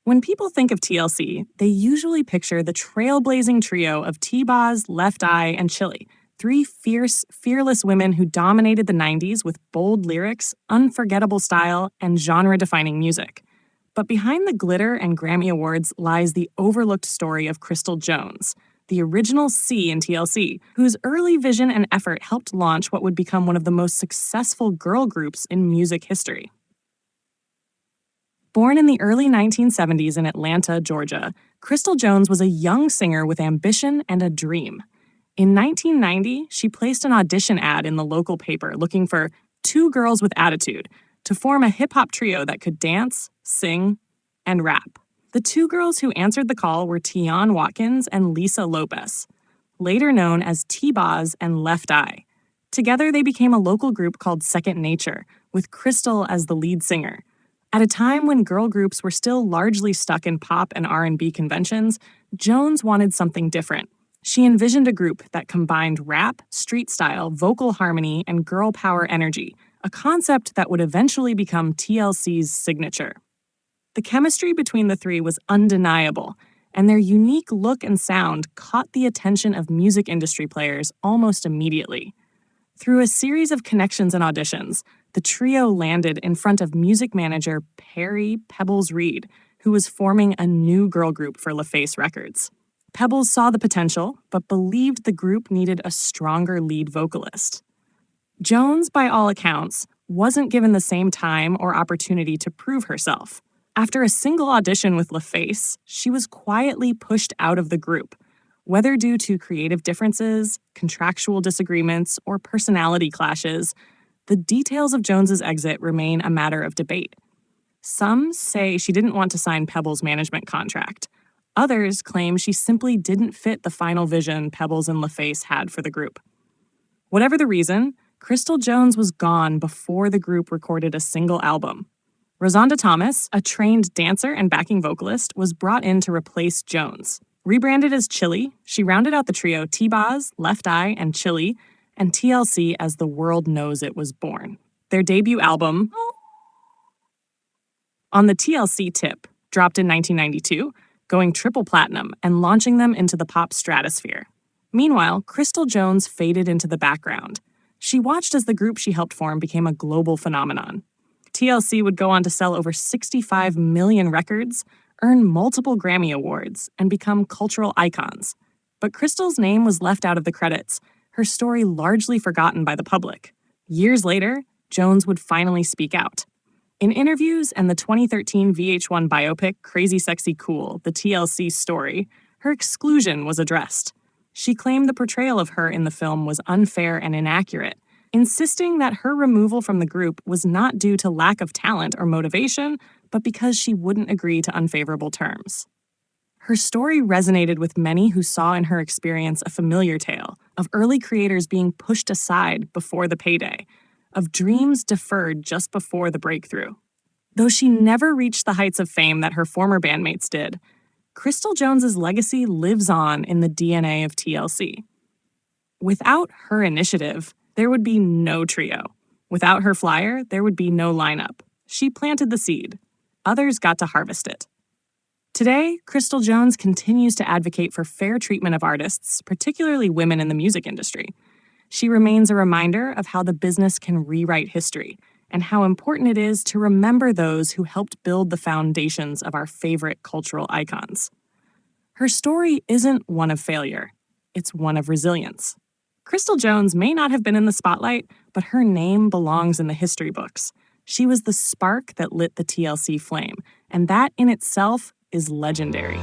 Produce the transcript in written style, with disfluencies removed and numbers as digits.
When people think of TLC, they usually picture the trailblazing trio of T-Boz, Left Eye, and Chili, three fierce, fearless women who dominated the 90s with bold lyrics, unforgettable style, and genre-defining music. But behind the glitter and Grammy Awards lies the overlooked story of Crystal Jones, the original C in TLC, whose early vision and effort helped launch what would become one of the most successful girl groups in music history. Born in the early 1970s in Atlanta, Georgia, Crystal Jones was a young singer with ambition and a dream. In 1990, she placed an audition ad in the local paper looking for two girls with attitude to form a hip-hop trio that could dance, sing, and rap. The two girls who answered the call were Tian Watkins and Lisa Lopez, later known as T-Boz and Left Eye. Together, they became a local group called Second Nature, with Crystal as the lead singer. At a time when girl groups were still largely stuck in pop and R&B conventions, Jones wanted something different. She envisioned a group that combined rap, street style, vocal harmony, and girl power energy, a concept that would eventually become TLC's signature. The chemistry between the three was undeniable, and their unique look and sound caught the attention of music industry players almost immediately. Through a series of connections and auditions, the trio landed in front of music manager Perry Pebbles Reed, who was forming a new girl group for LaFace Records. Pebbles saw the potential, but believed the group needed a stronger lead vocalist. Jones, by all accounts, wasn't given the same time or opportunity to prove herself. After a single audition with LaFace, she was quietly pushed out of the group, whether due to creative differences, contractual disagreements, or personality clashes. The details of Jones's exit remain a matter of debate. Some say she didn't want to sign Pebbles' management contract. Others claim she simply didn't fit the final vision Pebbles and LaFace had for the group. Whatever the reason, Crystal Jones was gone before the group recorded a single album. Rosonda Thomas, a trained dancer and backing vocalist, was brought in to replace Jones. Rebranded as Chili, she rounded out the trio T-Boz, Left Eye, and Chili, and TLC as the world knows it was born. Their debut album, On the TLC Tip, dropped in 1992, going triple platinum and launching them into the pop stratosphere. Meanwhile, Crystal Jones faded into the background. She watched as the group she helped form became a global phenomenon. TLC would go on to sell over 65 million records, earn multiple Grammy Awards, and become cultural icons. But Crystal's name was left out of the credits, her story largely forgotten by the public. Years later, Jones would finally speak out. In interviews and the 2013 VH1 biopic Crazy Sexy Cool, the TLC story, her exclusion was addressed. She claimed the portrayal of her in the film was unfair and inaccurate, insisting that her removal from the group was not due to lack of talent or motivation, but because she wouldn't agree to unfavorable terms. Her story resonated with many who saw in her experience a familiar tale of early creators being pushed aside before the payday, of dreams deferred just before the breakthrough. Though she never reached the heights of fame that her former bandmates did, Crystal Jones's legacy lives on in the DNA of TLC. Without her initiative, there would be no trio. Without her flyer, there would be no lineup. She planted the seed. Others got to harvest it. Today, Crystal Jones continues to advocate for fair treatment of artists, particularly women in the music industry. She remains a reminder of how the business can rewrite history and how important it is to remember those who helped build the foundations of our favorite cultural icons. Her story isn't one of failure, it's one of resilience. Crystal Jones may not have been in the spotlight, but her name belongs in the history books. She was the spark that lit the TLC flame, and that in itself is legendary.